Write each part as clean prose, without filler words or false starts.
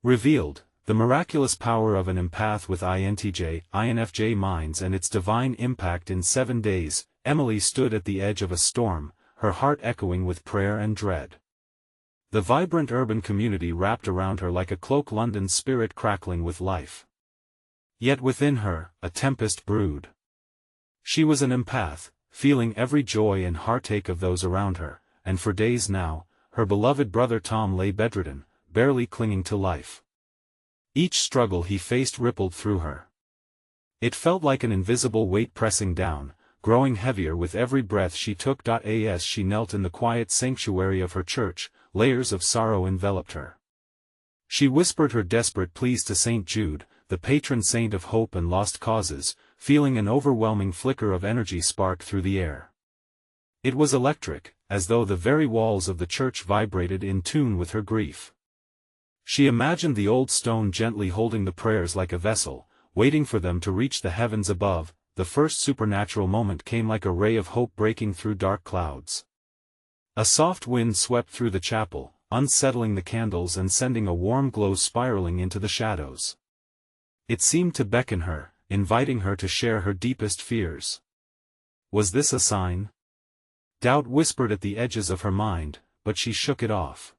Revealed, the miraculous power of an empath with INTJ, INFJ minds and its divine impact in 7 days. Emily stood at the edge of a storm, her heart echoing with prayer and dread. The vibrant urban community wrapped around her like a cloak, London's spirit crackling with life. Yet within her, a tempest brewed. She was an empath, feeling every joy and heartache of those around her, and for days now, her beloved brother Tom lay bedridden, barely clinging to life. Each struggle he faced rippled through her. It felt like an invisible weight pressing down, growing heavier with every breath she took. As she knelt in the quiet sanctuary of her church, layers of sorrow enveloped her. She whispered her desperate pleas to St. Jude, the patron saint of hope and lost causes, feeling an overwhelming flicker of energy spark through the air. It was electric, as though the very walls of the church vibrated in tune with her grief. She imagined the old stone gently holding the prayers like a vessel, waiting for them to reach the heavens above. The first supernatural moment came like a ray of hope breaking through dark clouds. A soft wind swept through the chapel, unsettling the candles and sending a warm glow spiraling into the shadows. It seemed to beckon her, inviting her to share her deepest fears. Was this a sign? Doubt whispered at the edges of her mind, but she shook it off.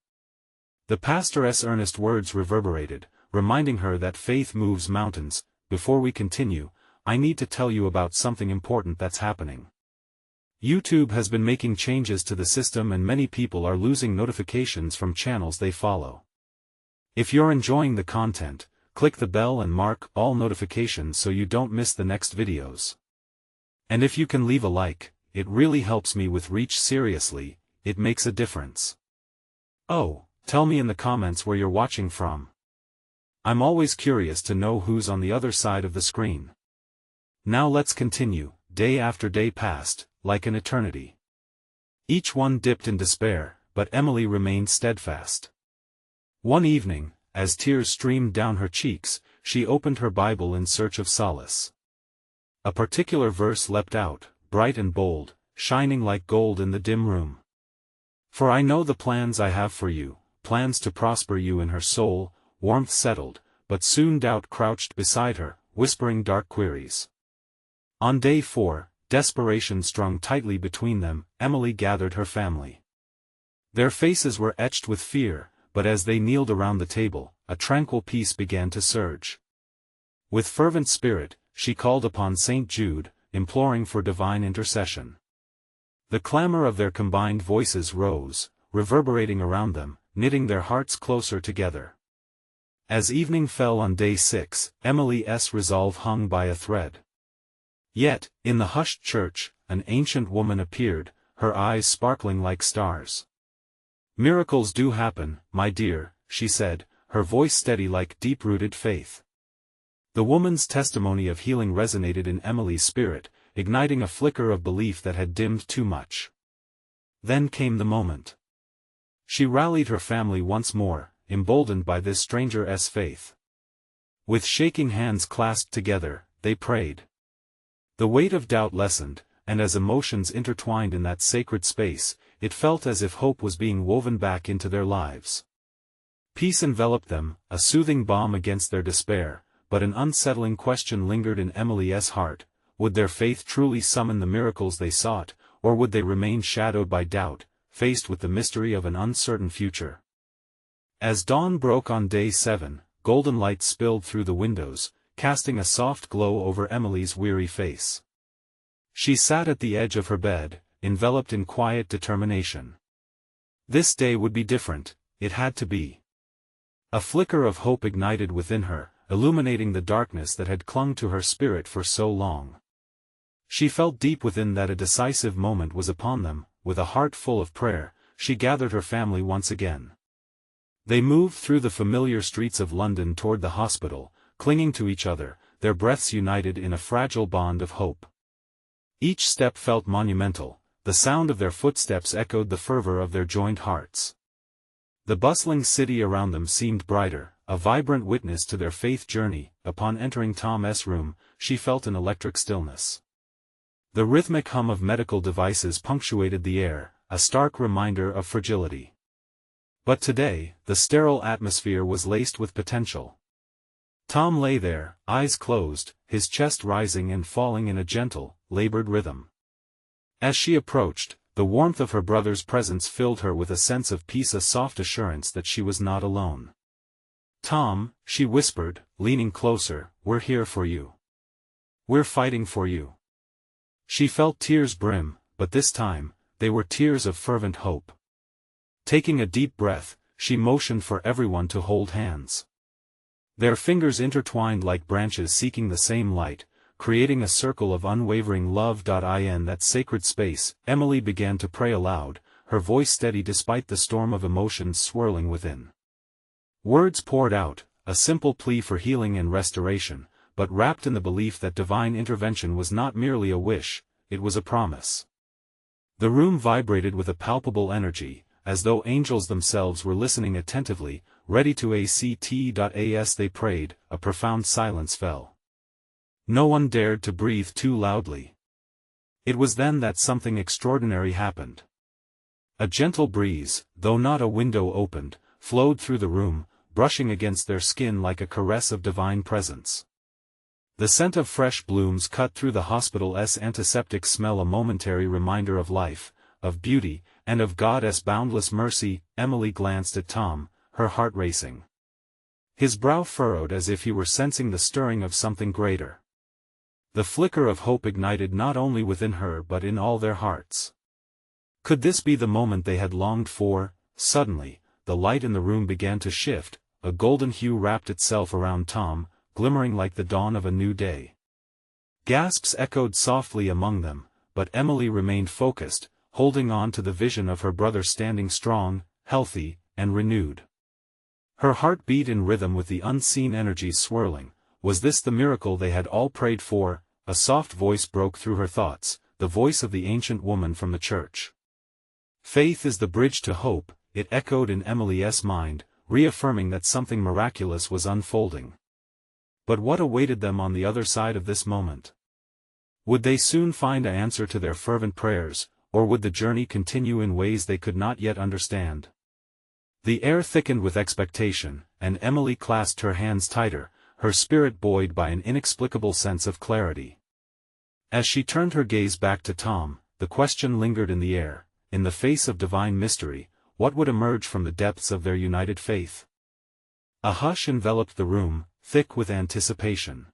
The pastor's earnest words reverberated, reminding her that faith moves mountains. Before we continue, I need to tell you about something important that's happening. YouTube has been making changes to the system and many people are losing notifications from channels they follow. If you're enjoying the content, click the bell and mark all notifications so you don't miss the next videos. And if you can leave a like, it really helps me with reach. Seriously, it makes a difference. Oh, tell me in the comments where you're watching from. I'm always curious to know who's on the other side of the screen. Now let's continue. Day after day passed, like an eternity. Each one dipped in despair, but Emily remained steadfast. One evening, as tears streamed down her cheeks, she opened her Bible in search of solace. A particular verse leapt out, bright and bold, shining like gold in the dim room. For I know the plans I have for you, plans to prosper you. In her soul, warmth settled, but soon doubt crouched beside her, whispering dark queries. On day 4, desperation strung tightly between them. Emily gathered her family. Their faces were etched with fear, but as they kneeled around the table, a tranquil peace began to surge. With fervent spirit, she called upon St. Jude, imploring for divine intercession. The clamor of their combined voices rose, reverberating around them, knitting their hearts closer together. As evening fell on day 6, Emily's resolve hung by a thread. Yet, in the hushed church, an ancient woman appeared, her eyes sparkling like stars. "Miracles do happen, my dear," she said, her voice steady like deep-rooted faith. The woman's testimony of healing resonated in Emily's spirit, igniting a flicker of belief that had dimmed too much. Then came the moment. She rallied her family once more, emboldened by this stranger's faith. With shaking hands clasped together, they prayed. The weight of doubt lessened, and as emotions intertwined in that sacred space, it felt as if hope was being woven back into their lives. Peace enveloped them, a soothing balm against their despair, but an unsettling question lingered in Emily's heart: would their faith truly summon the miracles they sought, or would they remain shadowed by doubt, faced with the mystery of an uncertain future? As dawn broke on day 7, golden light spilled through the windows, casting a soft glow over Emily's weary face. She sat at the edge of her bed, enveloped in quiet determination. This day would be different, it had to be. A flicker of hope ignited within her, illuminating the darkness that had clung to her spirit for so long. She felt deep within that a decisive moment was upon them. With a heart full of prayer, she gathered her family once again. They moved through the familiar streets of London toward the hospital, clinging to each other, their breaths united in a fragile bond of hope. Each step felt monumental, the sound of their footsteps echoed the fervor of their joined hearts. The bustling city around them seemed brighter, a vibrant witness to their faith journey. Upon entering Tom's room, she felt an electric stillness. The rhythmic hum of medical devices punctuated the air, a stark reminder of fragility. But today, the sterile atmosphere was laced with potential. Tom lay there, eyes closed, his chest rising and falling in a gentle, labored rhythm. As she approached, the warmth of her brother's presence filled her with a sense of peace, a soft assurance that she was not alone. "Tom," she whispered, leaning closer, "we're here for you. We're fighting for you." She felt tears brim, but this time, they were tears of fervent hope. Taking a deep breath, she motioned for everyone to hold hands. Their fingers intertwined like branches seeking the same light, creating a circle of unwavering love. In that sacred space, Emily began to pray aloud, her voice steady despite the storm of emotions swirling within. Words poured out, a simple plea for healing and restoration, but wrapped in the belief that divine intervention was not merely a wish, it was a promise. The room vibrated with a palpable energy, as though angels themselves were listening attentively, ready to act. As they prayed, a profound silence fell. No one dared to breathe too loudly. It was then that something extraordinary happened. A gentle breeze, though not a window opened, flowed through the room, brushing against their skin like a caress of divine presence. The scent of fresh blooms cut through the hospital's antiseptic smell, a momentary reminder of life, of beauty, and of God's boundless mercy. Emily glanced at Tom, her heart racing. His brow furrowed as if he were sensing the stirring of something greater. The flicker of hope ignited not only within her but in all their hearts. Could this be the moment they had longed for? Suddenly, the light in the room began to shift, a golden hue wrapped itself around Tom, glimmering like the dawn of a new day. Gasps echoed softly among them, but Emily remained focused, holding on to the vision of her brother standing strong, healthy, and renewed. Her heart beat in rhythm with the unseen energies swirling. Was this the miracle they had all prayed for? A soft voice broke through her thoughts, the voice of the ancient woman from the church. "Faith is the bridge to hope," it echoed in Emily's mind, reaffirming that something miraculous was unfolding. But what awaited them on the other side of this moment? Would they soon find an answer to their fervent prayers, or would the journey continue in ways they could not yet understand? The air thickened with expectation, and Emily clasped her hands tighter, her spirit buoyed by an inexplicable sense of clarity. As she turned her gaze back to Tom, the question lingered in the air, in the face of divine mystery, what would emerge from the depths of their united faith? A hush enveloped the room, thick with anticipation.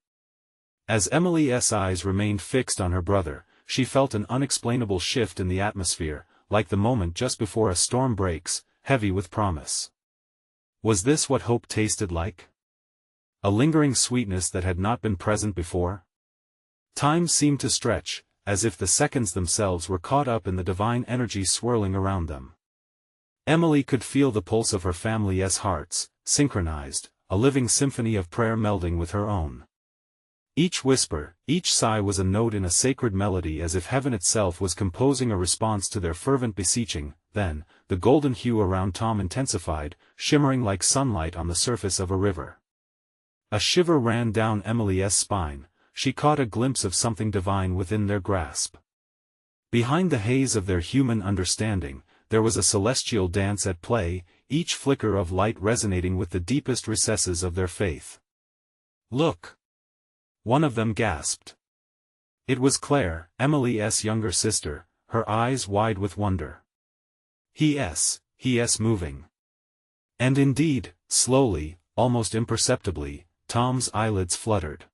As Emily's eyes remained fixed on her brother, she felt an unexplainable shift in the atmosphere, like the moment just before a storm breaks, heavy with promise. Was this what hope tasted like? A lingering sweetness that had not been present before? Time seemed to stretch, as if the seconds themselves were caught up in the divine energy swirling around them. Emily could feel the pulse of her family's hearts, synchronized, a living symphony of prayer melding with her own. Each whisper, each sigh was a note in a sacred melody, as if heaven itself was composing a response to their fervent beseeching. Then, the golden hue around Tom intensified, shimmering like sunlight on the surface of a river. A shiver ran down Emily's spine. She caught a glimpse of something divine within their grasp. Behind the haze of their human understanding, there was a celestial dance at play, each flicker of light resonating with the deepest recesses of their faith. "Look!" one of them gasped. It was Claire, Emily's younger sister, her eyes wide with wonder. He's moving." And indeed, slowly, almost imperceptibly, Tom's eyelids fluttered.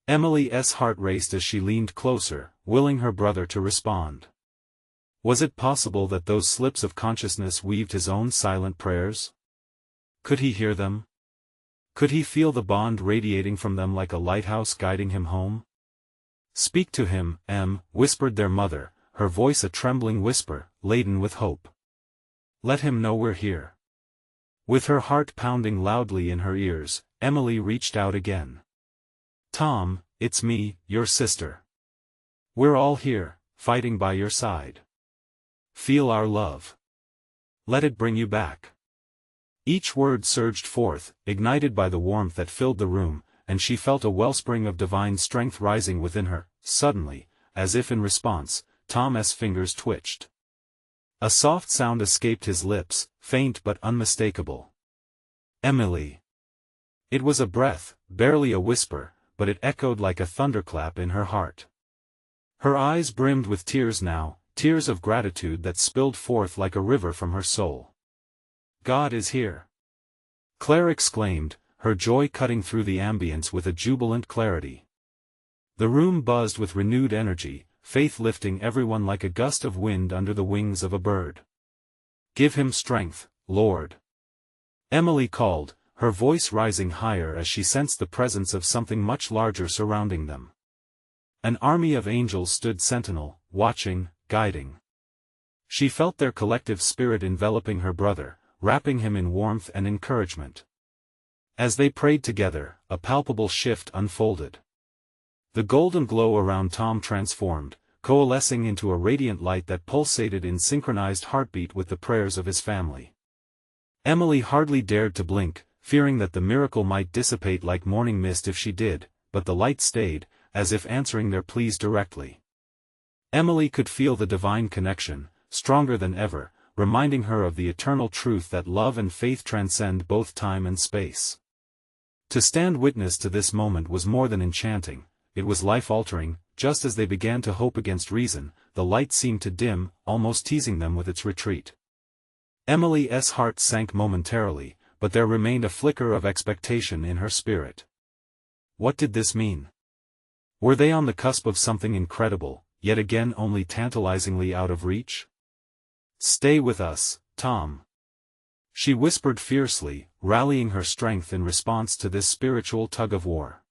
Emily's heart raced as she leaned closer, willing her brother to respond. Was it possible that those slips of consciousness weaved his own silent prayers? Could he hear them? Could he feel the bond radiating from them like a lighthouse guiding him home? "Speak to him, whispered their mother, her voice a trembling whisper, laden with hope. "Let him know we're here." With her heart pounding loudly in her ears, Emily reached out again. "Tom, it's me, your sister. We're all here, fighting by your side. Feel our love. Let it bring you back." Each word surged forth, ignited by the warmth that filled the room, and she felt a wellspring of divine strength rising within her. Suddenly, as if in response, Tom's fingers twitched. A soft sound escaped his lips, faint but unmistakable. Emily. It was a breath, barely a whisper, but it echoed like a thunderclap in her heart. Her eyes brimmed with tears now, tears of gratitude that spilled forth like a river from her soul. God is here! Claire exclaimed, her joy cutting through the ambience with a jubilant clarity. The room buzzed with renewed energy, faith lifting everyone like a gust of wind under the wings of a bird. Give him strength, Lord. Emily called, her voice rising higher as she sensed the presence of something much larger surrounding them. An army of angels stood sentinel, watching, guiding. She felt their collective spirit enveloping her brother, wrapping him in warmth and encouragement. As they prayed together, a palpable shift unfolded. The golden glow around Tom transformed, coalescing into a radiant light that pulsated in synchronized heartbeat with the prayers of his family. Emily hardly dared to blink, fearing that the miracle might dissipate like morning mist if she did, but the light stayed, as if answering their pleas directly. Emily could feel the divine connection, stronger than ever, reminding her of the eternal truth that love and faith transcend both time and space. To stand witness to this moment was more than enchanting, it was life-altering. Just as they began to hope against reason, the light seemed to dim, almost teasing them with its retreat. Emily's heart sank momentarily, but there remained a flicker of expectation in her spirit. What did this mean? Were they on the cusp of something incredible, yet again only tantalizingly out of reach? Stay with us, Tom. She whispered fiercely, rallying her strength in response to this spiritual tug-of-war.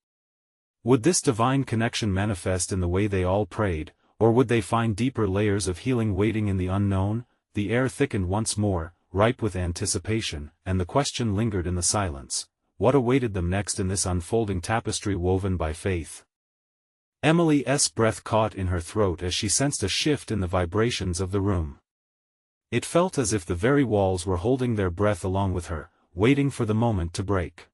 Would this divine connection manifest in the way they all prayed, or would they find deeper layers of healing waiting in the unknown? The air thickened once more, ripe with anticipation, and the question lingered in the silence. What awaited them next in this unfolding tapestry woven by faith? Emily's breath caught in her throat as she sensed a shift in the vibrations of the room. It felt as if the very walls were holding their breath along with her, waiting for the moment to break.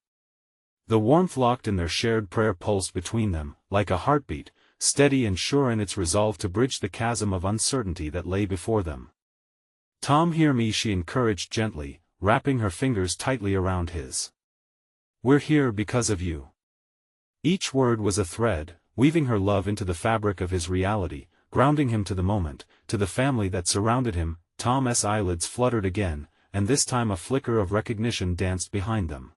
The warmth locked in their shared prayer pulsed between them, like a heartbeat, steady and sure in its resolve to bridge the chasm of uncertainty that lay before them. Tom, hear me, she encouraged gently, wrapping her fingers tightly around his. We're here because of you. Each word was a thread, weaving her love into the fabric of his reality, grounding him to the moment, to the family that surrounded him. Tom's eyelids fluttered again, and this time a flicker of recognition danced behind them.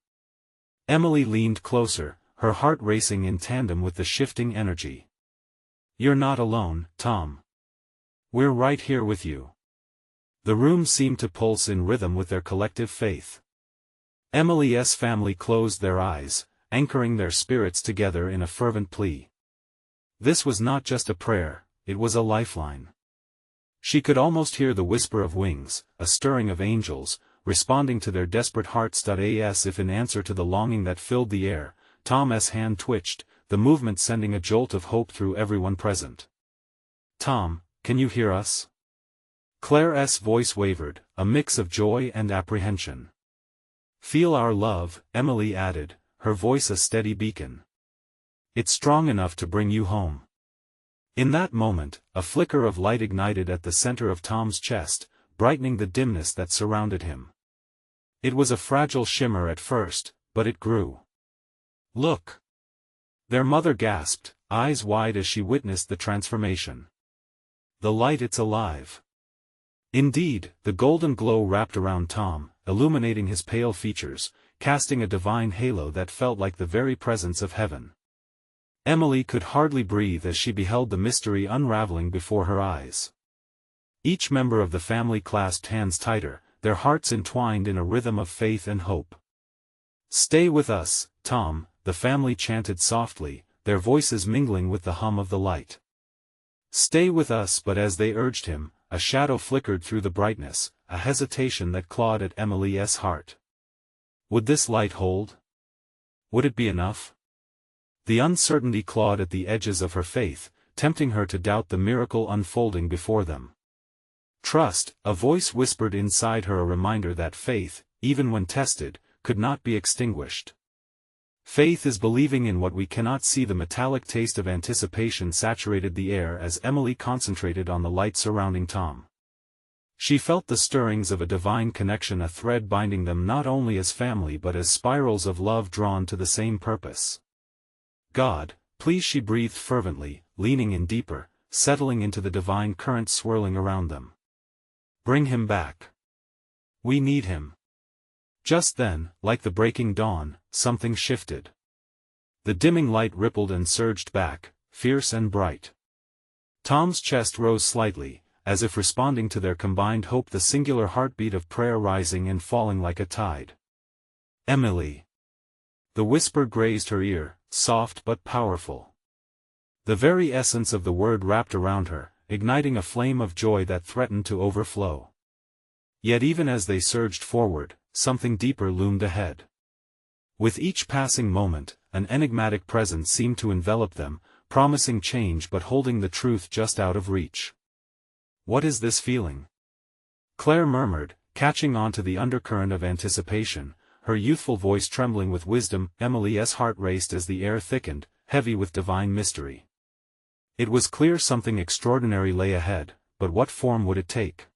Emily leaned closer, her heart racing in tandem with the shifting energy. You're not alone, Tom. We're right here with you. The room seemed to pulse in rhythm with their collective faith. Emily's family closed their eyes, anchoring their spirits together in a fervent plea. This was not just a prayer, it was a lifeline. She could almost hear the whisper of wings, a stirring of angels, responding to their desperate hearts. As if in answer to the longing that filled the air, Tom's hand twitched, the movement sending a jolt of hope through everyone present. Tom, can you hear us? Claire's voice wavered, a mix of joy and apprehension. Feel our love, Emily added, her voice a steady beacon. It's strong enough to bring you home. In that moment, a flicker of light ignited at the center of Tom's chest, brightening the dimness that surrounded him. It was a fragile shimmer at first, but it grew. Look! Their mother gasped, eyes wide as she witnessed the transformation. The light, it's alive. Indeed, the golden glow wrapped around Tom, illuminating his pale features, casting a divine halo that felt like the very presence of heaven. Emily could hardly breathe as she beheld the mystery unraveling before her eyes. Each member of the family clasped hands tighter, their hearts entwined in a rhythm of faith and hope. Stay with us, Tom, the family chanted softly, their voices mingling with the hum of the light. Stay with us, but as they urged him, a shadow flickered through the brightness, a hesitation that clawed at Emily's heart. Would this light hold? Would it be enough? The uncertainty clawed at the edges of her faith, tempting her to doubt the miracle unfolding before them. Trust, a voice whispered inside her, a reminder that faith, even when tested, could not be extinguished. Faith is believing in what we cannot see. The metallic taste of anticipation saturated the air as Emily concentrated on the light surrounding Tom. She felt the stirrings of a divine connection, a thread binding them not only as family but as spirals of love drawn to the same purpose. God, please, she breathed fervently, leaning in deeper, settling into the divine current swirling around them. Bring him back. We need him. Just then, like the breaking dawn, something shifted. The dimming light rippled and surged back, fierce and bright. Tom's chest rose slightly, as if responding to their combined hope, the singular heartbeat of prayer rising and falling like a tide. Emily. The whisper grazed her ear, soft but powerful. The very essence of the word wrapped around her, igniting a flame of joy that threatened to overflow. Yet even as they surged forward, something deeper loomed ahead. With each passing moment, an enigmatic presence seemed to envelop them, promising change but holding the truth just out of reach. What is this feeling? Claire murmured, catching on to the undercurrent of anticipation, her youthful voice trembling with wisdom. Emily's heart raced as the air thickened, heavy with divine mystery. It was clear something extraordinary lay ahead, but what form would it take?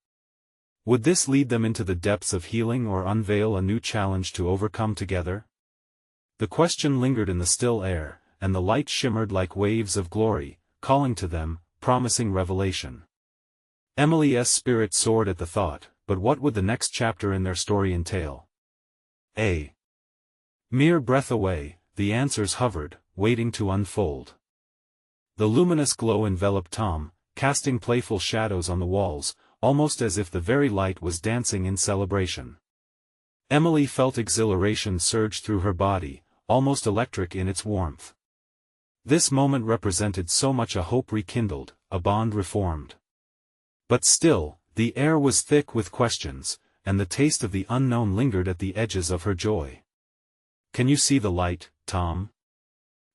Would this lead them into the depths of healing or unveil a new challenge to overcome together? The question lingered in the still air, and the light shimmered like waves of glory, calling to them, promising revelation. Emily's spirit soared at the thought, but what would the next chapter in their story entail? A mere breath away, the answers hovered, waiting to unfold. The luminous glow enveloped Tom, casting playful shadows on the walls, almost as if the very light was dancing in celebration. Emily felt exhilaration surge through her body, almost electric in its warmth. This moment represented so much: a hope rekindled, a bond reformed. But still, the air was thick with questions, and the taste of the unknown lingered at the edges of her joy. Can you see the light, Tom?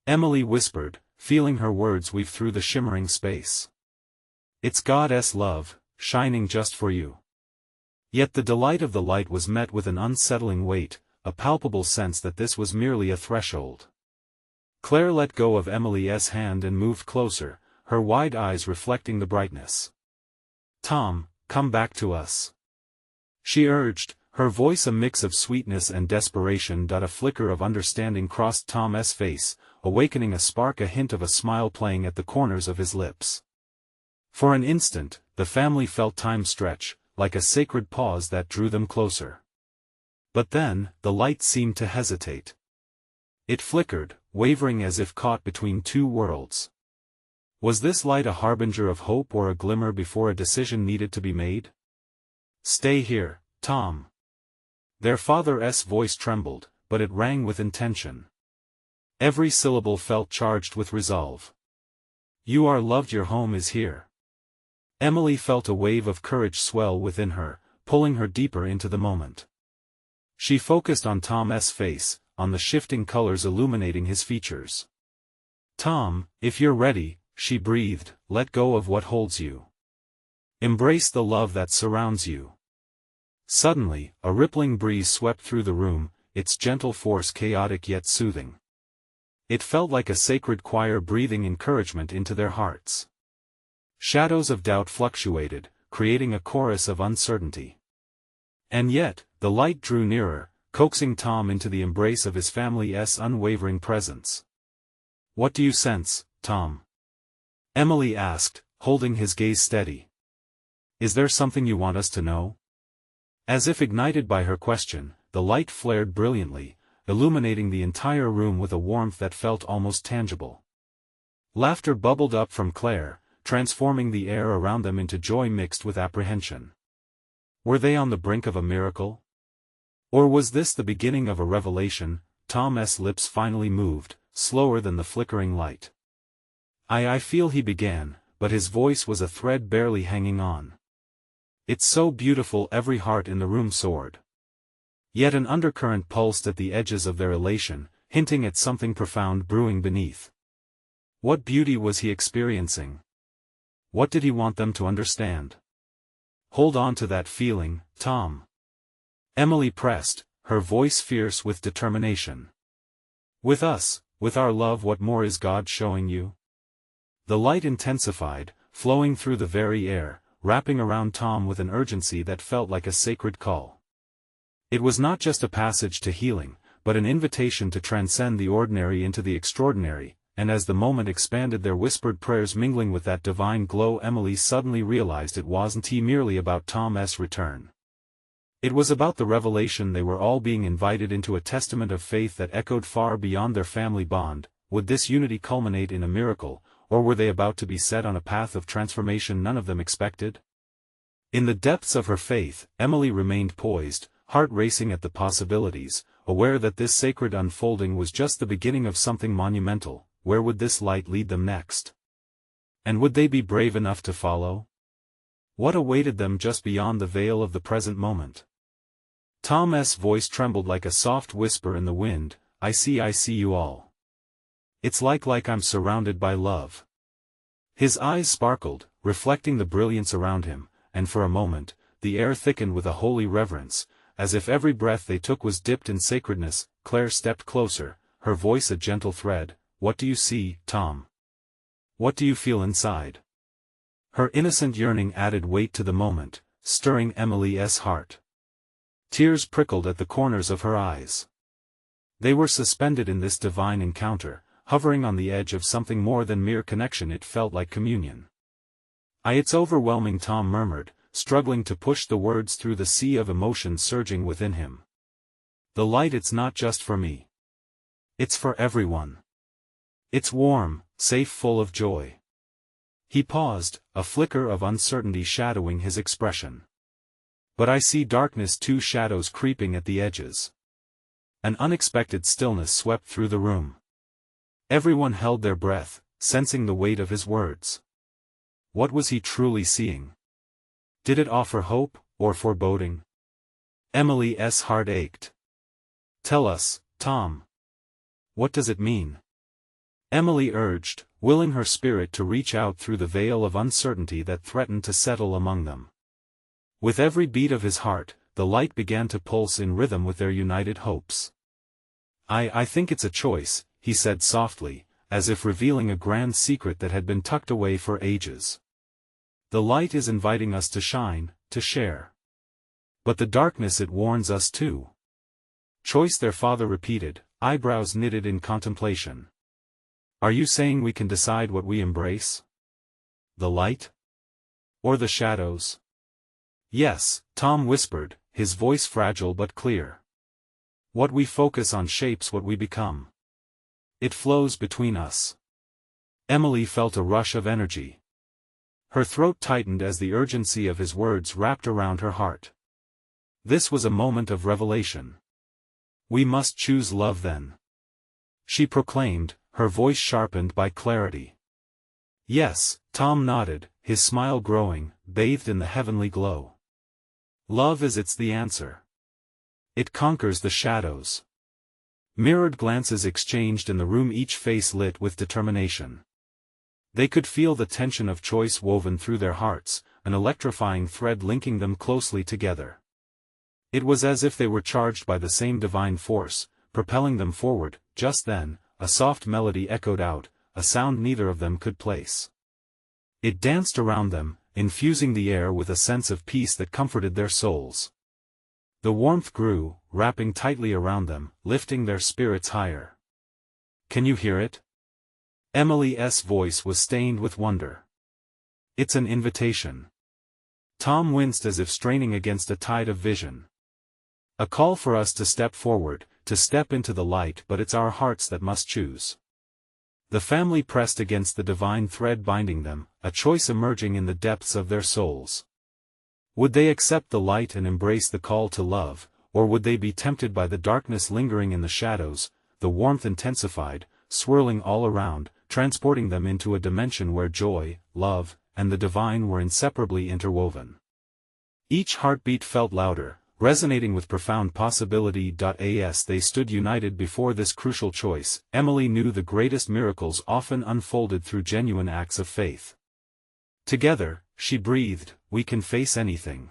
Emily whispered, feeling her words weave through the shimmering space. It's God's love, shining just for you. Yet the delight of the light was met with an unsettling weight, a palpable sense that this was merely a threshold. Claire let go of Emily's hand and moved closer, her wide eyes reflecting the brightness. Tom, come back to us. She urged, her voice a mix of sweetness and desperation. A flicker of understanding crossed Tom's face, awakening a spark, a hint of a smile playing at the corners of his lips. For an instant, the family felt time stretch, like a sacred pause that drew them closer. But then, the light seemed to hesitate. It flickered, wavering as if caught between two worlds. Was this light a harbinger of hope or a glimmer before a decision needed to be made? Stay here, Tom. Their father's voice trembled, but it rang with intention. Every syllable felt charged with resolve. You are loved, your home is here. Emily felt a wave of courage swell within her, pulling her deeper into the moment. She focused on Tom's face, on the shifting colors illuminating his features. Tom, if you're ready, she breathed, let go of what holds you. Embrace the love that surrounds you. Suddenly, a rippling breeze swept through the room, its gentle force chaotic yet soothing. It felt like a sacred choir breathing encouragement into their hearts. Shadows of doubt fluctuated, creating a chorus of uncertainty. And yet, the light drew nearer, coaxing Tom into the embrace of his family's unwavering presence. What do you sense, Tom? Emily asked, holding his gaze steady. Is there something you want us to know? As if ignited by her question, the light flared brilliantly, illuminating the entire room with a warmth that felt almost tangible. Laughter bubbled up from Claire, transforming the air around them into joy mixed with apprehension. Were they on the brink of a miracle? Or was this the beginning of a revelation? Tom's lips finally moved, slower than the flickering light. I feel, he began, but his voice was a thread barely hanging on. It's so beautiful, every heart in the room soared. Yet an undercurrent pulsed at the edges of their elation, hinting at something profound brewing beneath. What beauty was he experiencing? What did he want them to understand? Hold on to that feeling, Tom. Emily pressed, her voice fierce with determination. With us, with our love, what more is God showing you? The light intensified, flowing through the very air, wrapping around Tom with an urgency that felt like a sacred call. It was not just a passage to healing, but an invitation to transcend the ordinary into the extraordinary, and as the moment expanded, their whispered prayers mingling with that divine glow, Emily suddenly realized it wasn't merely about Tom's return. It was about the revelation they were all being invited into, a testament of faith that echoed far beyond their family bond. Would this unity culminate in a miracle, or were they about to be set on a path of transformation none of them expected? In the depths of her faith, Emily remained poised, heart racing at the possibilities, aware that this sacred unfolding was just the beginning of something monumental. Where would this light lead them next? And would they be brave enough to follow? What awaited them just beyond the veil of the present moment? Tom's voice trembled like a soft whisper in the wind. I see you all. It's like I'm surrounded by love. His eyes sparkled, reflecting the brilliance around him, and for a moment, the air thickened with a holy reverence, as if every breath they took was dipped in sacredness. Claire stepped closer, her voice a gentle thread. What do you see, Tom? What do you feel inside? Her innocent yearning added weight to the moment, stirring Emily's heart. Tears prickled at the corners of her eyes. They were suspended in this divine encounter, hovering on the edge of something more than mere connection. It felt like communion. It's overwhelming, Tom murmured, struggling to push the words through the sea of emotion surging within him. The light, it's not just for me. It's for everyone. It's warm, safe, full of joy. He paused, a flicker of uncertainty shadowing his expression. But I see darkness too, shadows creeping at the edges. An unexpected stillness swept through the room. Everyone held their breath, sensing the weight of his words. What was he truly seeing? Did it offer hope, or foreboding? Emily's heart ached. Tell us, Tom. What does it mean? Emily urged, willing her spirit to reach out through the veil of uncertainty that threatened to settle among them. With every beat of his heart, the light began to pulse in rhythm with their united hopes. I think it's a choice, he said softly, as if revealing a grand secret that had been tucked away for ages. The light is inviting us to shine, to share. But the darkness, it warns us too. Choice, their father repeated, eyebrows knitted in contemplation. Are you saying we can decide what we embrace? The light? Or the shadows? Yes, Tom whispered, his voice fragile but clear. What we focus on shapes what we become. It flows between us. Emily felt a rush of energy. Her throat tightened as the urgency of his words wrapped around her heart. This was a moment of revelation. We must choose love then. She proclaimed, her voice sharpened by clarity. Yes, Tom nodded, his smile growing, bathed in the heavenly glow. Love is it's the answer. It conquers the shadows. Mirrored glances exchanged in the room, each face lit with determination. They could feel the tension of choice woven through their hearts, an electrifying thread linking them closely together. It was as if they were charged by the same divine force, propelling them forward. Just then, a soft melody echoed out, a sound neither of them could place. It danced around them, infusing the air with a sense of peace that comforted their souls. The warmth grew, wrapping tightly around them, lifting their spirits higher. Can you hear it? Emily's voice was stained with wonder. It's an invitation. Tom winced as if straining against a tide of vision. A call for us to step forward, to step into the light, but it's our hearts that must choose. The family pressed against the divine thread binding them, a choice emerging in the depths of their souls. Would they accept the light and embrace the call to love, or would they be tempted by the darkness lingering in the shadows? The warmth intensified, swirling all around, transporting them into a dimension where joy, love, and the divine were inseparably interwoven. Each heartbeat felt louder, resonating with profound possibility. As they stood united before this crucial choice, Emily knew the greatest miracles often unfolded through genuine acts of faith. Together, she breathed, we can face anything.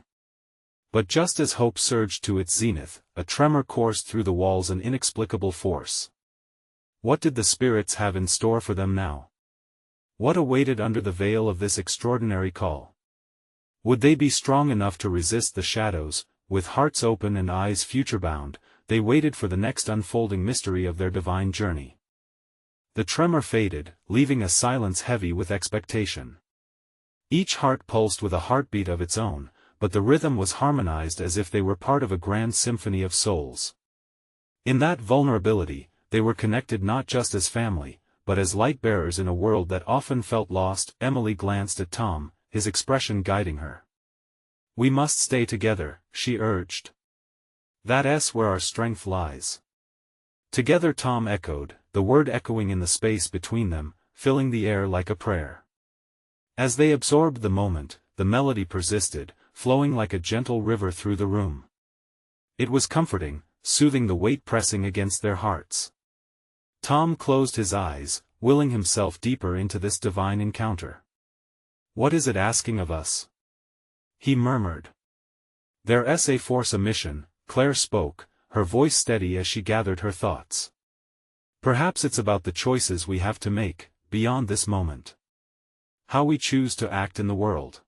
But just as hope surged to its zenith, a tremor coursed through the walls, an inexplicable force. What did the spirits have in store for them now? What awaited under the veil of this extraordinary call? Would they be strong enough to resist the shadows? With hearts open and eyes future-bound, they waited for the next unfolding mystery of their divine journey. The tremor faded, leaving a silence heavy with expectation. Each heart pulsed with a heartbeat of its own, but the rhythm was harmonized as if they were part of a grand symphony of souls. In that vulnerability, they were connected not just as family, but as light-bearers in a world that often felt lost. Emily glanced at Tom, his expression guiding her. "We must stay together," she urged. "That's where our strength lies." Together, Tom echoed, the word echoing in the space between them, filling the air like a prayer. As they absorbed the moment, the melody persisted, flowing like a gentle river through the room. It was comforting, soothing the weight pressing against their hearts. Tom closed his eyes, willing himself deeper into this divine encounter. "What is it asking of us?" he murmured. "There's a force a mission," Claire spoke, her voice steady as she gathered her thoughts. "Perhaps it's about the choices we have to make, beyond this moment. How we choose to act in the world."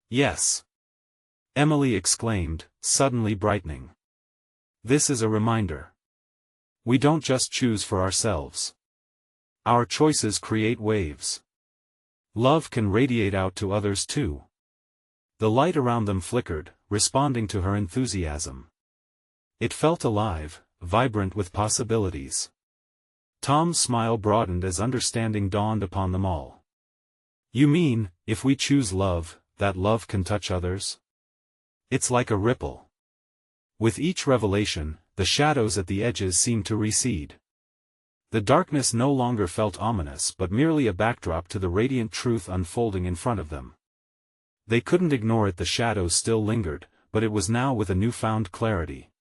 "Yes," Emily exclaimed, suddenly brightening. "This is a reminder. We don't just choose for ourselves. Our choices create waves. Love can radiate out to others too." The light around them flickered, responding to her enthusiasm. It felt alive, vibrant with possibilities. Tom's smile broadened as understanding dawned upon them all. "You mean, if we choose love, that love can touch others? It's like a ripple." With each revelation, the shadows at the edges seemed to recede. The darkness no longer felt ominous but merely a backdrop to the radiant truth unfolding in front of them. They couldn't ignore it. The shadows still lingered, but it was now with a newfound clarity.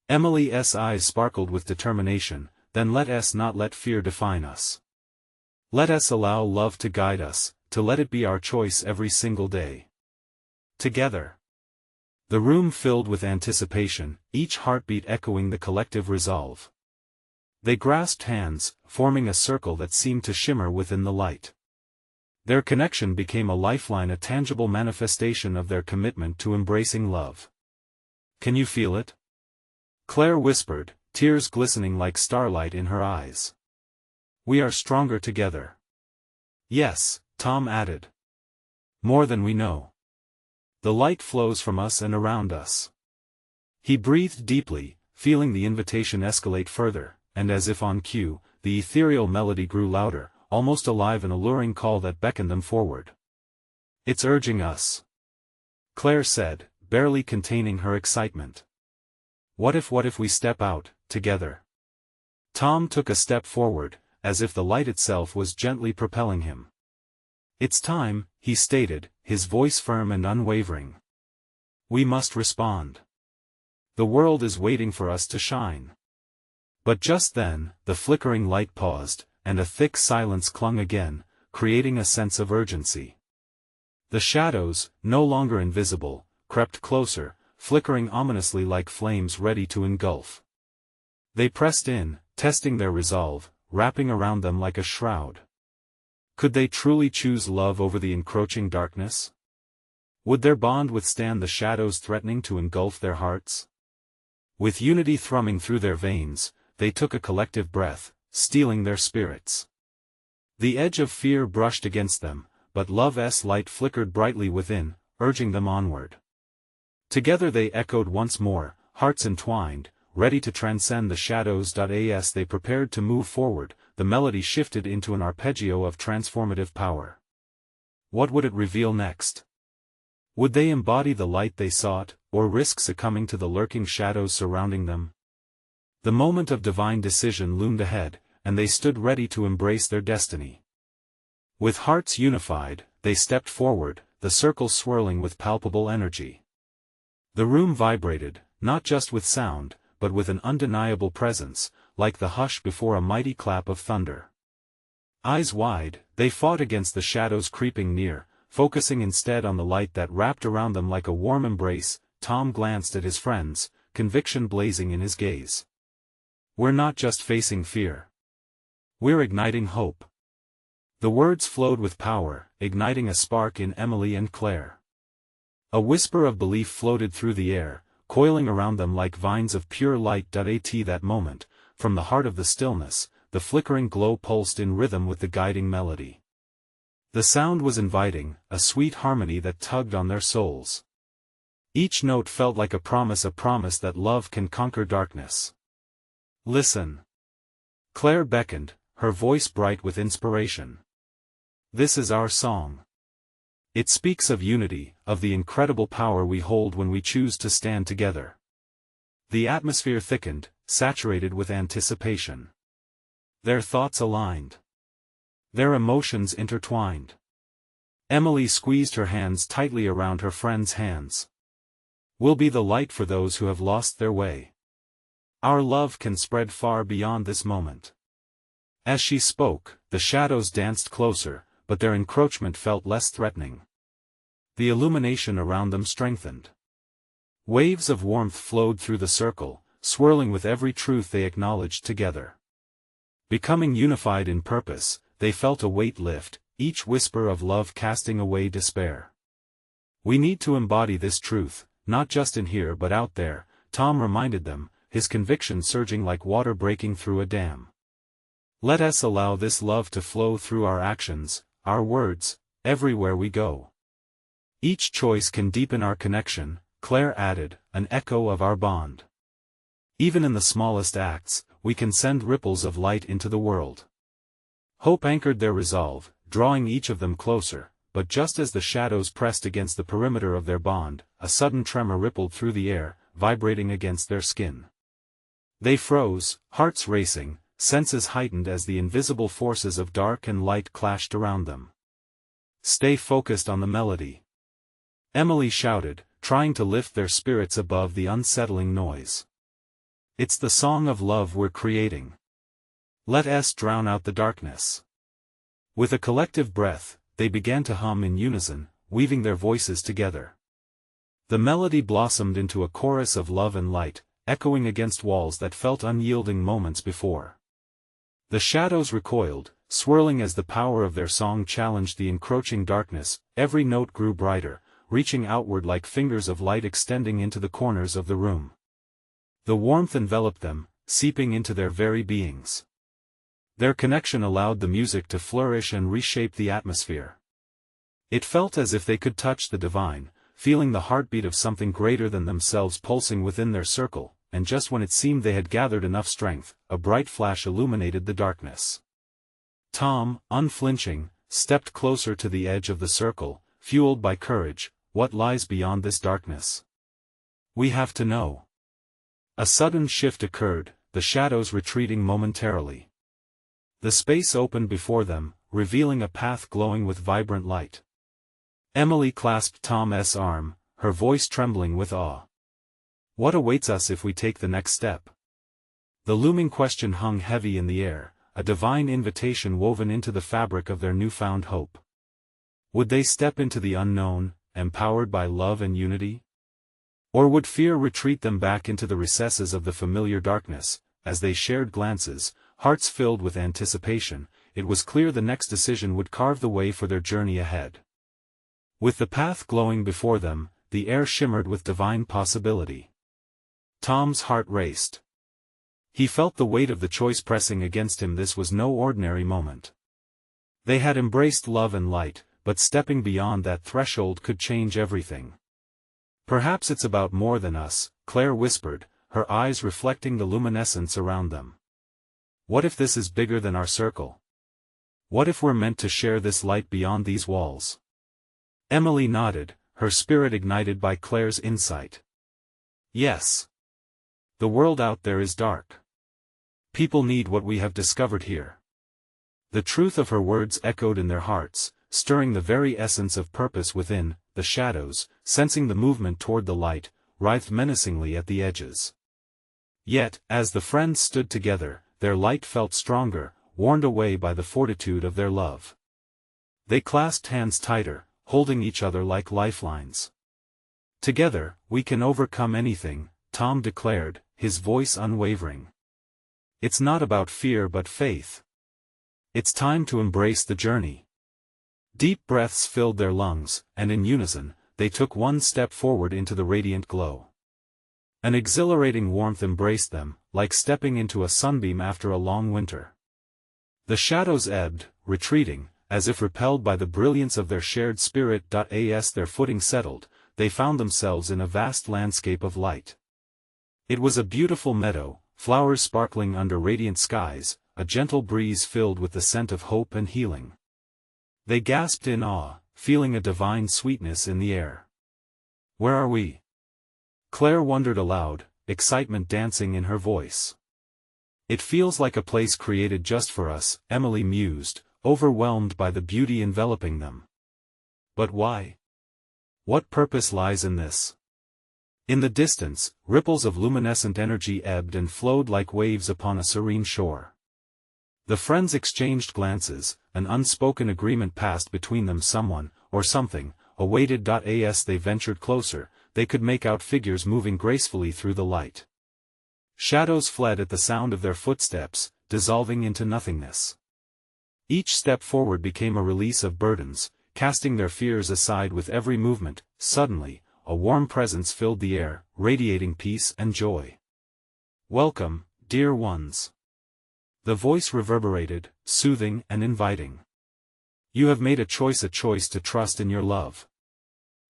Emily's eyes sparkled with determination. "Then let us not let fear define us. Let us allow love to guide us, to let it be our choice every single day. Together." The room filled with anticipation, each heartbeat echoing the collective resolve. They grasped hands, forming a circle that seemed to shimmer within the light. Their connection became a lifeline, a tangible manifestation of their commitment to embracing love. "Can you feel it?" Claire whispered, tears glistening like starlight in her eyes. "We are stronger together." "Yes," Tom added. "More than we know. The light flows from us and around us." He breathed deeply, feeling the invitation escalate further, and as if on cue, the ethereal melody grew louder, almost alive, an alluring call that beckoned them forward. "It's urging us," Claire said, barely containing her excitement. What if we step out, together?" Tom took a step forward, as if the light itself was gently propelling him. "It's time," he stated, his voice firm and unwavering. "We must respond. The world is waiting for us to shine." But just then, the flickering light paused, and a thick silence clung again, creating a sense of urgency. The shadows, no longer invisible, crept closer, flickering ominously like flames ready to engulf. They pressed in, testing their resolve, wrapping around them like a shroud. Could they truly choose love over the encroaching darkness? Would their bond withstand the shadows threatening to engulf their hearts? With unity thrumming through their veins, they took a collective breath, steeling their spirits. The edge of fear brushed against them, but love's light flickered brightly within, urging them onward. Together they echoed once more, hearts entwined, ready to transcend the shadows. As they prepared to move forward, the melody shifted into an arpeggio of transformative power. What would it reveal next? Would they embody the light they sought, or risk succumbing to the lurking shadows surrounding them? The moment of divine decision loomed ahead, and they stood ready to embrace their destiny. With hearts unified, they stepped forward, the circle swirling with palpable energy. The room vibrated, not just with sound, but with an undeniable presence, like the hush before a mighty clap of thunder. Eyes wide, they fought against the shadows creeping near, focusing instead on the light that wrapped around them like a warm embrace. Tom glanced at his friends, conviction blazing in his gaze. "We're not just facing fear. We're igniting hope." The words flowed with power, igniting a spark in Emily and Claire. A whisper of belief floated through the air, coiling around them like vines of pure light. At that moment, from the heart of the stillness, the flickering glow pulsed in rhythm with the guiding melody. The sound was inviting, a sweet harmony that tugged on their souls. Each note felt like a promise that love can conquer darkness. Listen. Claire beckoned, her voice bright with inspiration. This is our song. It speaks of unity, of the incredible power we hold when we choose to stand together. The atmosphere thickened, saturated with anticipation. Their thoughts aligned. Their emotions intertwined. Emily squeezed her hands tightly around her friend's hands. We'll be the light for those who have lost their way. Our love can spread far beyond this moment. As she spoke, the shadows danced closer, but their encroachment felt less threatening. The illumination around them strengthened. Waves of warmth flowed through the circle, swirling with every truth they acknowledged together. Becoming unified in purpose, they felt a weight lift, each whisper of love casting away despair. We need to embody this truth, not just in here but out there, Tom reminded them, his conviction surging like water breaking through a dam. Let us allow this love to flow through our actions, our words, everywhere we go. Each choice can deepen our connection, Claire added, an echo of our bond. Even in the smallest acts, we can send ripples of light into the world. Hope anchored their resolve, drawing each of them closer, but just as the shadows pressed against the perimeter of their bond, a sudden tremor rippled through the air, vibrating against their skin. They froze, hearts racing, senses heightened as the invisible forces of dark and light clashed around them. Stay focused on the melody. Emily shouted, trying to lift their spirits above the unsettling noise. It's the song of love we're creating. Let us drown out the darkness. With a collective breath, they began to hum in unison, weaving their voices together. The melody blossomed into a chorus of love and light, echoing against walls that felt unyielding moments before. The shadows recoiled, swirling as the power of their song challenged the encroaching darkness. Every note grew brighter, reaching outward like fingers of light extending into the corners of the room. The warmth enveloped them, seeping into their very beings. Their connection allowed the music to flourish and reshape the atmosphere. It felt as if they could touch the divine, feeling the heartbeat of something greater than themselves pulsing within their circle, and just when it seemed they had gathered enough strength, a bright flash illuminated the darkness. Tom, unflinching, stepped closer to the edge of the circle, fueled by courage. What lies beyond this darkness? We have to know. A sudden shift occurred, the shadows retreating momentarily. The space opened before them, revealing a path glowing with vibrant light. Emily clasped Tom's arm, her voice trembling with awe. What awaits us if we take the next step? The looming question hung heavy in the air, a divine invitation woven into the fabric of their newfound hope. Would they step into the unknown, empowered by love and unity? Or would fear retreat them back into the recesses of the familiar darkness? As they shared glances, hearts filled with anticipation, it was clear the next decision would carve the way for their journey ahead. With the path glowing before them, the air shimmered with divine possibility. Tom's heart raced. He felt the weight of the choice pressing against him. This was no ordinary moment. They had embraced love and light, but stepping beyond that threshold could change everything. Perhaps it's about more than us, Claire whispered, her eyes reflecting the luminescence around them. What if this is bigger than our circle? What if we're meant to share this light beyond these walls? Emily nodded, her spirit ignited by Claire's insight. Yes. The world out there is dark. People need what we have discovered here. The truth of her words echoed in their hearts, stirring the very essence of purpose within. The shadows, sensing the movement toward the light, writhed menacingly at the edges. Yet, as the friends stood together, their light felt stronger, warned away by the fortitude of their love. They clasped hands tighter, holding each other like lifelines. Together, we can overcome anything, Tom declared, his voice unwavering. It's not about fear but faith. It's time to embrace the journey. Deep breaths filled their lungs, and in unison, they took one step forward into the radiant glow. An exhilarating warmth embraced them, like stepping into a sunbeam after a long winter. The shadows ebbed, retreating, as if repelled by the brilliance of their shared spirit. As their footing settled, they found themselves in a vast landscape of light. It was a beautiful meadow, flowers sparkling under radiant skies, a gentle breeze filled with the scent of hope and healing. They gasped in awe, feeling a divine sweetness in the air. "Where are we?" Claire wondered aloud, excitement dancing in her voice. "It feels like a place created just for us," Emily mused, overwhelmed by the beauty enveloping them. But why? What purpose lies in this? In the distance, ripples of luminescent energy ebbed and flowed like waves upon a serene shore. The friends exchanged glances, an unspoken agreement passed between them. Someone, or something, awaited. As they ventured closer, they could make out figures moving gracefully through the light. Shadows fled at the sound of their footsteps, dissolving into nothingness. Each step forward became a release of burdens, casting their fears aside with every movement. Suddenly, a warm presence filled the air, radiating peace and joy. "Welcome, dear ones." The voice reverberated, soothing and inviting. "You have made a choice to trust in your love.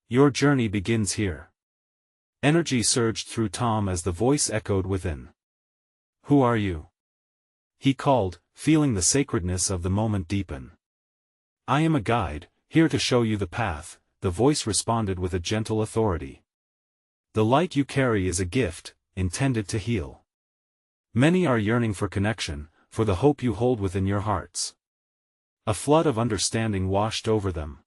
Your journey begins here." Energy surged through Tom as the voice echoed within. "Who are you?" he called, feeling the sacredness of the moment deepen. "I am a guide, here to show you the path," the voice responded with a gentle authority. "The light you carry is a gift, intended to heal. Many are yearning for connection, for the hope you hold within your hearts." A flood of understanding washed over them.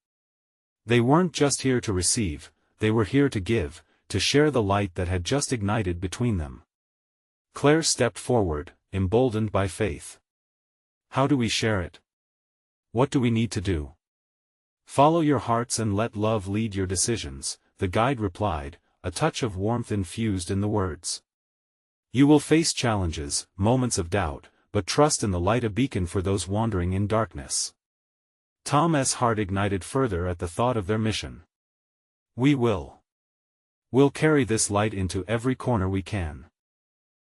They weren't just here to receive, they were here to give, to share the light that had just ignited between them. Claire stepped forward, emboldened by faith. "How do we share it? What do we need to do?" "Follow your hearts and let love lead your decisions," the guide replied, a touch of warmth infused in the words. "You will face challenges, moments of doubt, but trust in the light, a beacon for those wandering in darkness." Tom's heart ignited further at the thought of their mission. We'll carry this light into every corner we can."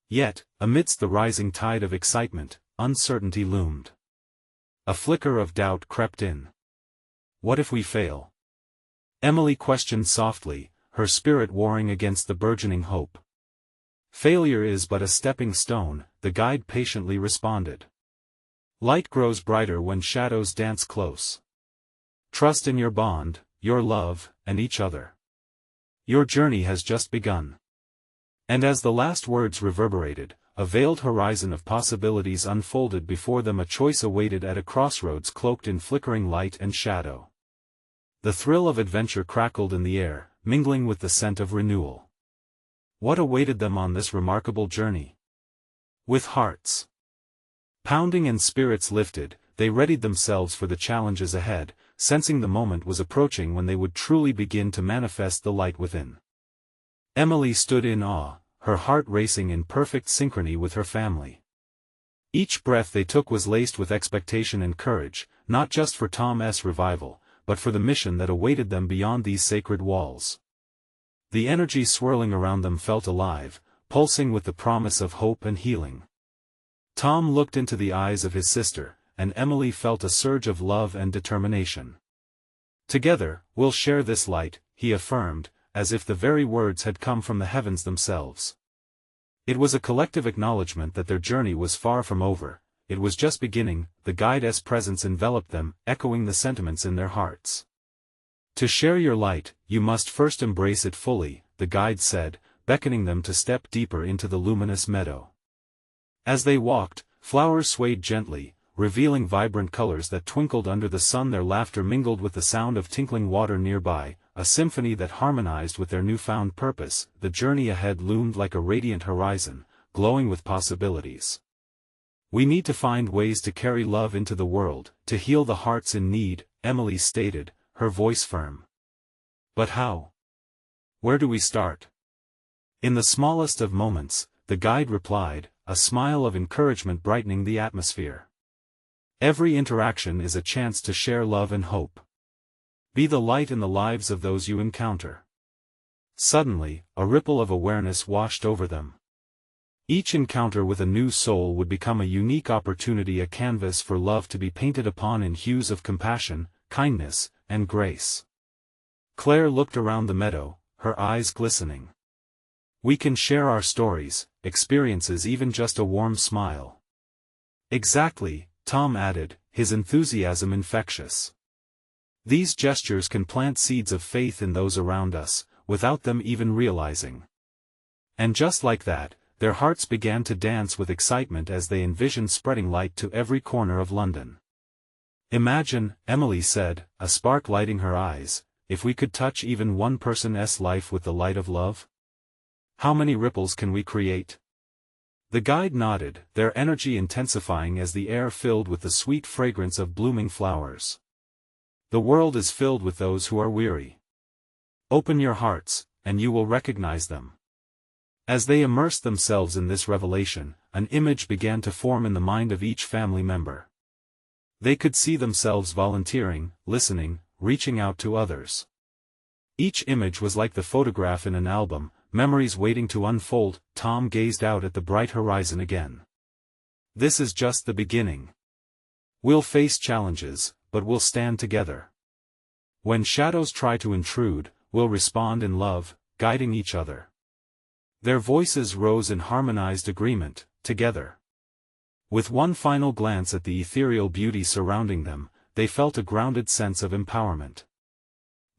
Yet, amidst the rising tide of excitement, uncertainty loomed. A flicker of doubt crept in. "What if we fail?" Emily questioned softly, her spirit warring against the burgeoning hope. "Failure is but a stepping stone," the guide patiently responded. "Light grows brighter when shadows dance close. Trust in your bond, your love, and each other. Your journey has just begun." And as the last words reverberated, a veiled horizon of possibilities unfolded before them. A choice awaited at a crossroads cloaked in flickering light and shadow. The thrill of adventure crackled in the air, mingling with the scent of renewal. What awaited them on this remarkable journey? With hearts pounding and spirits lifted, they readied themselves for the challenges ahead, sensing the moment was approaching when they would truly begin to manifest the light within. Emily stood in awe, her heart racing in perfect synchrony with her family. Each breath they took was laced with expectation and courage, not just for Tom's revival, but for the mission that awaited them beyond these sacred walls. The energy swirling around them felt alive, pulsing with the promise of hope and healing. Tom looked into the eyes of his sister, and Emily felt a surge of love and determination. "Together, we'll share this light," he affirmed, as if the very words had come from the heavens themselves. It was a collective acknowledgement that their journey was far from over, it was just beginning. The guide's presence enveloped them, echoing the sentiments in their hearts. "To share your light, you must first embrace it fully," the guide said, beckoning them to step deeper into the luminous meadow. As they walked, flowers swayed gently, revealing vibrant colors that twinkled under the sun. Their laughter mingled with the sound of tinkling water nearby, a symphony that harmonized with their newfound purpose. The journey ahead loomed like a radiant horizon, glowing with possibilities. "We need to find ways to carry love into the world, to heal the hearts in need," Emily stated, her voice firm. "But how? Where do we start?" "In the smallest of moments," the guide replied, a smile of encouragement brightening the atmosphere. "Every interaction is a chance to share love and hope. Be the light in the lives of those you encounter. Suddenly, a ripple of awareness washed over them. Each encounter with a new soul would become a unique opportunity, a canvas for love to be painted upon in hues of compassion, kindness, and grace. Claire looked around the meadow, her eyes glistening. We can share our stories, experiences, even just a warm smile. Exactly, Tom added, his enthusiasm infectious. These gestures can plant seeds of faith in those around us, without them even realizing. And just like that, their hearts began to dance with excitement as they envisioned spreading light to every corner of London. Imagine, Emily said, a spark lighting her eyes, if we could touch even one person's life with the light of love? How many ripples can we create? The guide nodded, their energy intensifying as the air filled with the sweet fragrance of blooming flowers. The world is filled with those who are weary. Open your hearts, and you will recognize them. As they immersed themselves in this revelation, an image began to form in the mind of each family member. They could see themselves volunteering, listening, reaching out to others. Each image was like the photograph in an album, memories waiting to unfold. Tom gazed out at the bright horizon again. This is just the beginning. We'll face challenges, but we'll stand together. When shadows try to intrude, we'll respond in love, guiding each other. Their voices rose in harmonized agreement, together. With one final glance at the ethereal beauty surrounding them, they felt a grounded sense of empowerment.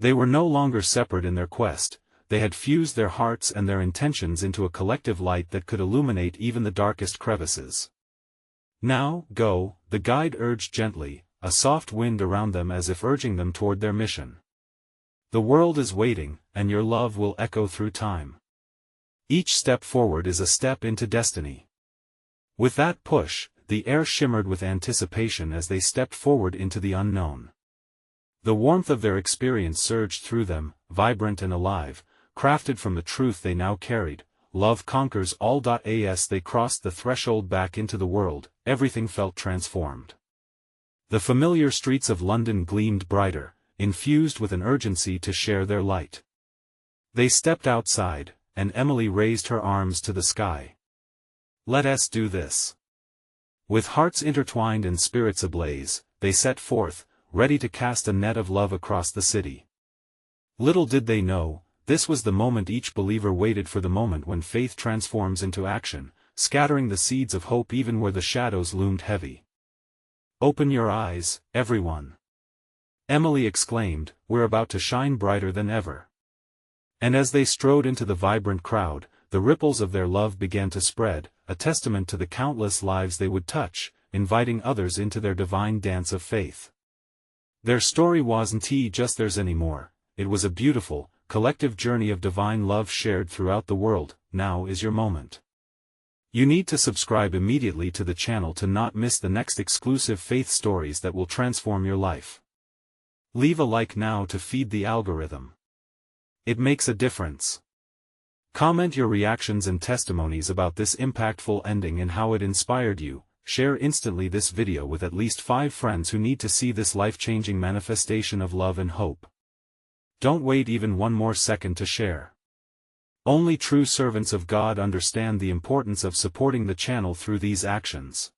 They were no longer separate in their quest, they had fused their hearts and their intentions into a collective light that could illuminate even the darkest crevices. Now, go, the guide urged gently, a soft wind around them as if urging them toward their mission. The world is waiting, and your love will echo through time. Each step forward is a step into destiny. With that push, the air shimmered with anticipation as they stepped forward into the unknown. The warmth of their experience surged through them, vibrant and alive, crafted from the truth they now carried. Love conquers all. As they crossed the threshold back into the world, everything felt transformed. The familiar streets of London gleamed brighter, infused with an urgency to share their light. They stepped outside, and Emily raised her arms to the sky. Let us do this. With hearts intertwined and spirits ablaze, they set forth, ready to cast a net of love across the city. Little did they know, this was the moment each believer waited for, the moment when faith transforms into action, scattering the seeds of hope even where the shadows loomed heavy. Open your eyes, everyone. Emily exclaimed, we're about to shine brighter than ever. And as they strode into the vibrant crowd, the ripples of their love began to spread, a testament to the countless lives they would touch, inviting others into their divine dance of faith. Their story wasn't just theirs anymore, it was a beautiful, collective journey of divine love shared throughout the world. Now is your moment. You need to subscribe immediately to the channel to not miss the next exclusive faith stories that will transform your life. Leave a like now to feed the algorithm. It makes a difference. Comment your reactions and testimonies about this impactful ending and how it inspired you. Share instantly this video with at least 5 friends who need to see this life-changing manifestation of love and hope. Don't wait even one more second to share. Only true servants of God understand the importance of supporting the channel through these actions.